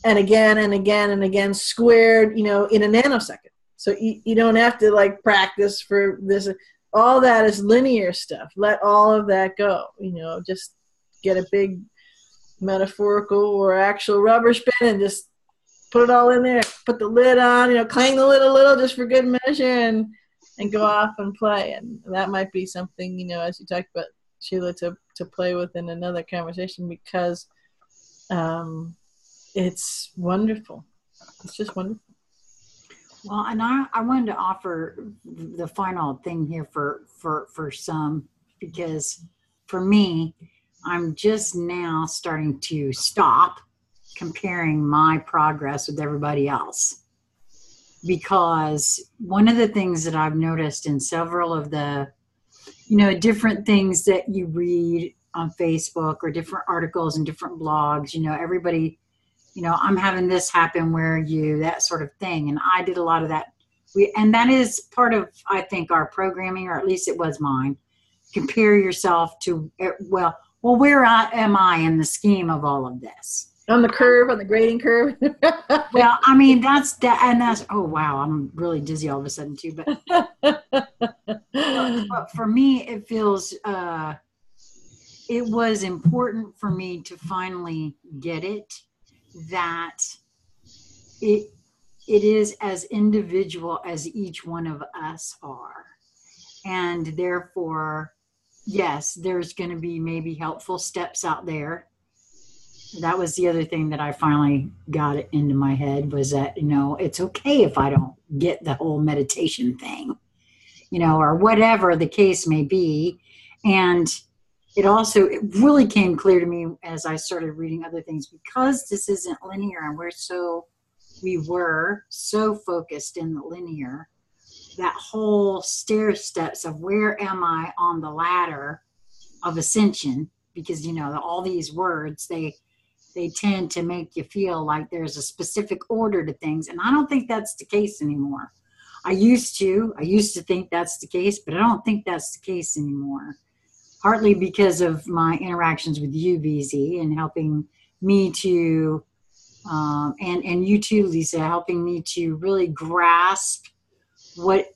and again and again and again, squared, in a nanosecond. So you don't have to practice for this. All that is linear stuff. Let all of that go. Just get a big metaphorical or actual rubber spin and just put it all in there, put the lid on, clang the lid a little just for good measure, and go off and play. And that might be something, as you talked about, Sheila, to play with in another conversation, because it's wonderful. It's just wonderful. Well, and I wanted to offer the final thing here for some, because for me, I'm just now starting to stop comparing my progress with everybody else. Because one of the things that I've noticed in several of the, different things that you read on Facebook, or different articles and different blogs, everybody, I'm having this happen, where that sort of thing. And I did a lot of that. And that is part of, I think, our programming, or at least it was mine. Compare yourself to, well, where am I in the scheme of all of this? On the curve, on the grading curve. Well, I mean, that's, oh, wow, I'm really dizzy all of a sudden too. But for me, it feels, it was important for me to finally get it, that it is as individual as each one of us are. And therefore, yes, there's going to be maybe helpful steps out there. That was the other thing that I finally got into my head, was that, it's okay if I don't get the whole meditation thing, or whatever the case may be. And it really came clear to me as I started reading other things, because this isn't linear, and we were so focused in the linear, that whole stair steps of where am I on the ladder of ascension, because, all these words, they tend to make you feel like there's a specific order to things. And I don't think that's the case anymore. I used to think that's the case, but I don't think that's the case anymore. Partly because of my interactions with you, VZ, and helping me to, and you too, Lisa, helping me to really grasp what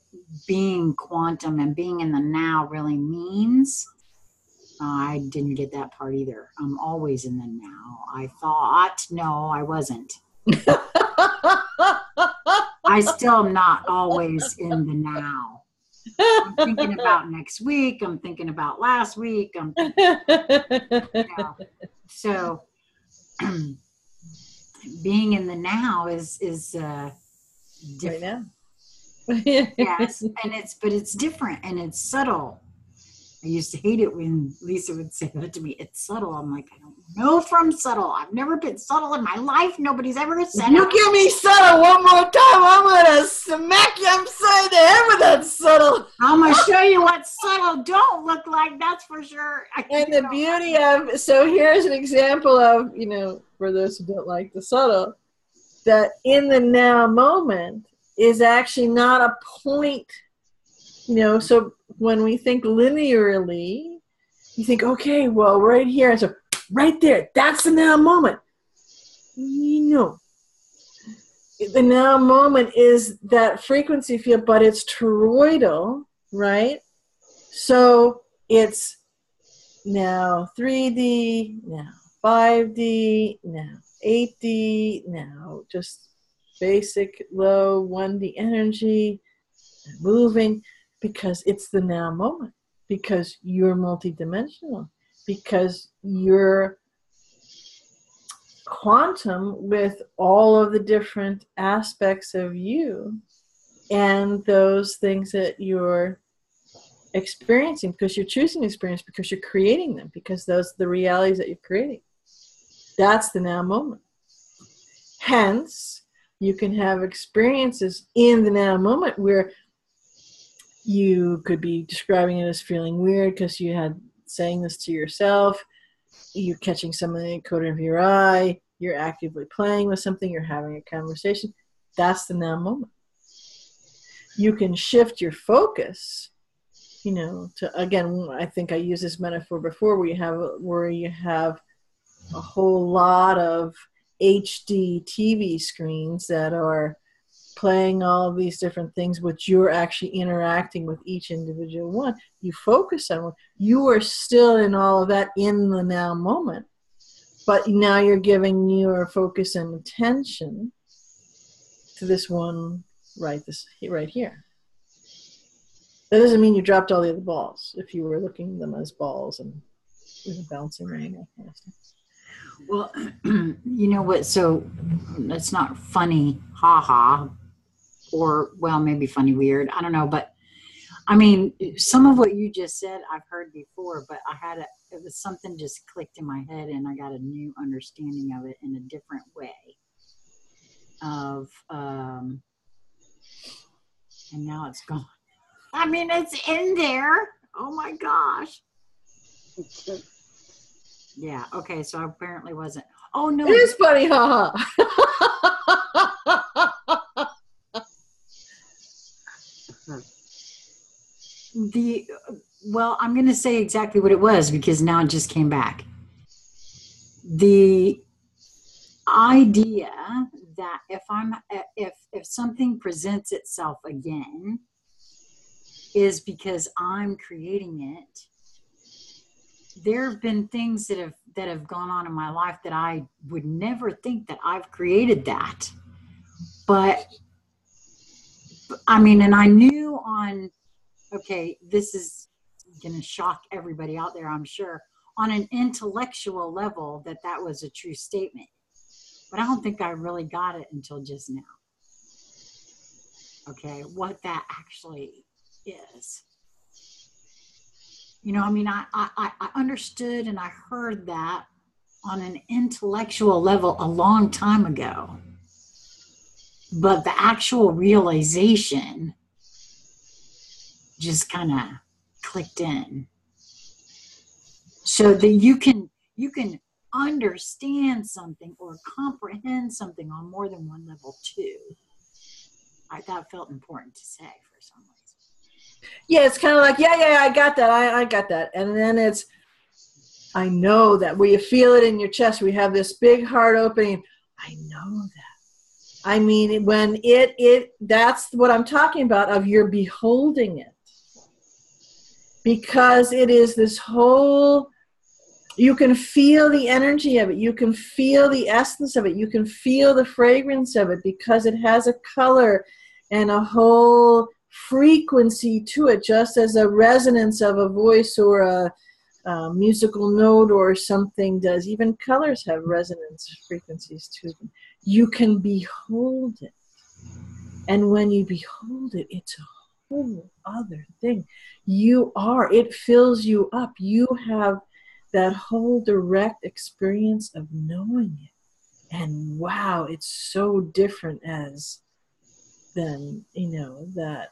being quantum and being in the now really means. I didn't get that part either. I'm always in the now. I thought, no, I wasn't. I still am not always in the now. I'm thinking about next week. I'm thinking about last week. So being in the now is different. Right now. Yes, but it's different, and it's subtle. I used to hate it when Lisa would say that to me. It's subtle. I'm like, I don't know if I'm subtle. I've never been subtle in my life. Nobody's ever said You give me subtle one more time, I'm going to smack you upside the head with that subtle. I'm going to show you what subtle don't look like. That's for sure. And the beauty of, so here's an example of, you know, for those who don't like the subtle, that in the now moment is actually not a point, you know. So when we think linearly, you think, okay, well, right here, and so right there, that's the now moment. No. The now moment is that frequency field, but it's toroidal, right? So it's now 3D, now 5D, now 8D, now just basic low 1D energy, moving, because it's the now moment, because you're multidimensional, because you're quantum with all of the different aspects of you and those things that you're experiencing, because you're choosing to experience, because you're creating them, because those are the realities that you're creating. That's the now moment. Hence, you can have experiences in the now moment where you could be describing it as feeling weird because you had saying this to yourself, you're catching something in the corner of your eye, you're actively playing with something, you're having a conversation. That's the now moment. You can shift your focus, you know, to, again, I think I used this metaphor before, where you have a whole lot of HD TV screens that are playing all of these different things, which you're actually interacting with each individual one. You focus on one. You are still in all of that in the now moment, but now you're giving your focus and attention to this one right here. That doesn't mean you dropped all the other balls if you were looking at them as balls and bouncing around and that kind of stuff. Well, you know what? So that's not funny, haha, or, well, maybe funny, weird. I don't know. But I mean, some of what you just said, I've heard before, but it was something just clicked in my head and I got a new understanding of it in a different way and now it's gone. I mean, it's in there. Oh my gosh. Yeah. Okay. So I apparently wasn't. Oh no. It is funny, haha. Well, I'm going to say exactly what it was because now it just came back. The idea that if something presents itself again is because I'm creating it. There have been things that have gone on in my life that I would never think that I've created that. But I mean, and I knew okay, this is going to shock everybody out there, I'm sure, on an intellectual level that was a true statement. But I don't think I really got it until just now. Okay, what that actually is. You know, I mean, I understood and I heard that on an intellectual level a long time ago. But the actual realization just kind of clicked in. So that you can understand something or comprehend something on more than one level too. I thought felt important to say for some reason. Yeah, it's kind of like, yeah, I got that. I got that. And then it's, I know that, where you feel it in your chest. We have this big heart opening. I know that. I mean, when that's what I'm talking about, of you're beholding it. Because it is this whole, you can feel the energy of it. You can feel the essence of it. You can feel the fragrance of it because it has a color and a whole frequency to it, just as a resonance of a voice or a musical note or something does. Even colors have resonance frequencies to them. You can behold it. And when you behold it, it's a whole other thing. You are, it fills you up. You have that whole direct experience of knowing it. And wow, it's so different as than, you know, that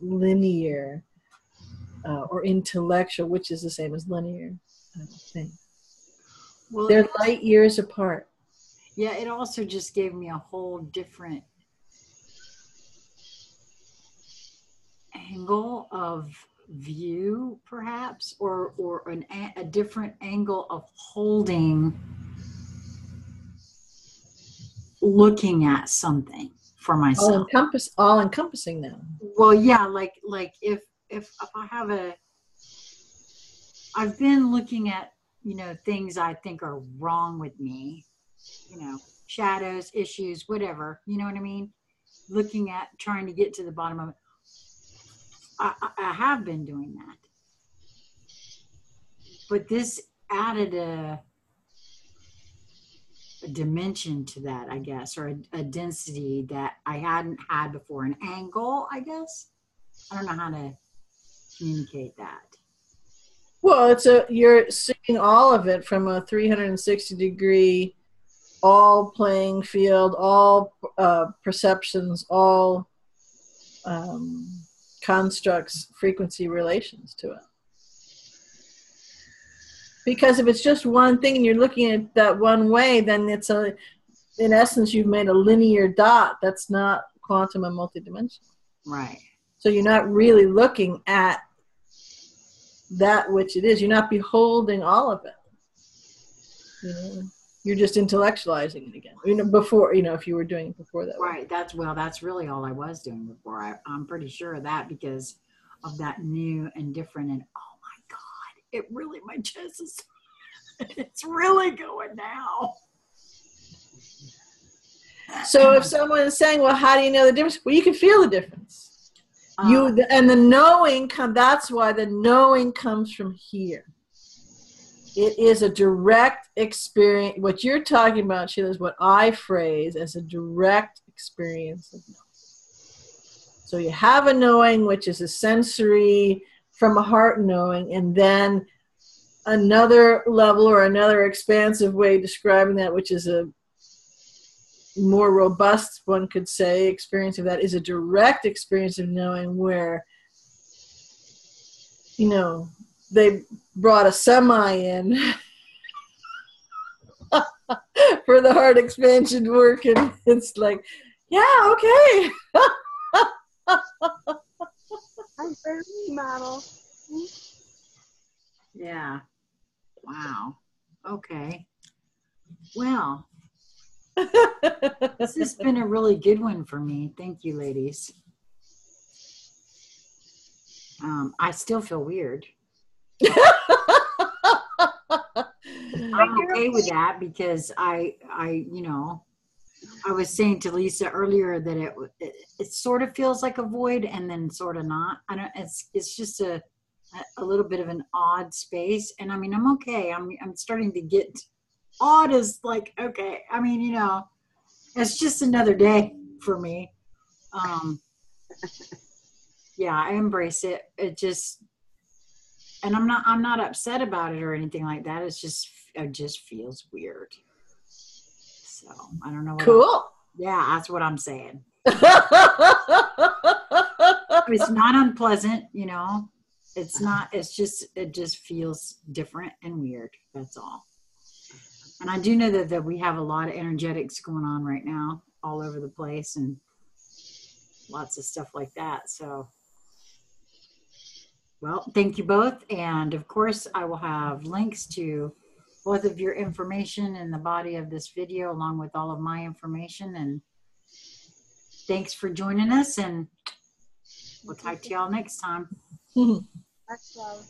linear or intellectual, which is the same as linear thing. Well, they're light years apart. Yeah, it also just gave me a whole different angle of view, perhaps, or a different angle of looking at something for myself. All encompassing now. Well, yeah, like if I've been looking at, you know, things I think are wrong with me, you know, shadows, issues, whatever, you know what I mean? Looking at, trying to get to the bottom of it. I have been doing that. But this added a dimension to that, I guess, or a density that I hadn't had before, an angle, I guess. I don't know how to communicate that. Well, you're seeing all of it from a 360-degree, all playing field, all perceptions, all constructs, frequency relations to it. Because if it's just one thing and you're looking at that one way, then it's in essence, you've made a linear dot. That's not quantum and multidimensional. Right. So you're not really looking at that which it is. You're not beholding all of it. You know, you're just intellectualizing it again. You know, before, you know, if you were doing it before that. Right. That's really all I was doing before. I'm pretty sure of that because of that new and different. And oh my God, it really, my chest is, it's really going now. So if someone is saying, well, how do you know the difference? Well, you can feel the difference. And the knowing, that's why the knowing comes from here. It is a direct experience. What you're talking about, Sheila, is what I phrase as a direct experience of knowing. So you have a knowing, which is a sensory, from a heart knowing, and then another level or another expansive way of describing that, which is a more robust, one could say, experience of that, is a direct experience of knowing where, you know, they brought a semi in for the heart expansion work, and it's like, yeah, okay. I'm very model. Yeah. Wow. Okay. Well, this has been a really good one for me. Thank you, ladies. I still feel weird. I'm okay with that because I you know, I was saying to Lisa earlier that it sort of feels like a void and then sort of not. I don't. It's just a little bit of an odd space, and I mean, I'm okay. I'm starting to get odd is like, okay. I mean, you know, it's just another day for me. Yeah, I embrace it. It just, and I'm not upset about it or anything like that. It just feels weird. So I don't know. Cool. Yeah, that's what I'm saying. It's not unpleasant, you know. It's not. It's just. It just feels different and weird. That's all. And I do know that we have a lot of energetics going on right now, all over the place, and lots of stuff like that. So, well, thank you both, and of course, I will have links to both of your information in the body of this video, along with all of my information. And thanks for joining us, and we'll talk to y'all next time. Much love.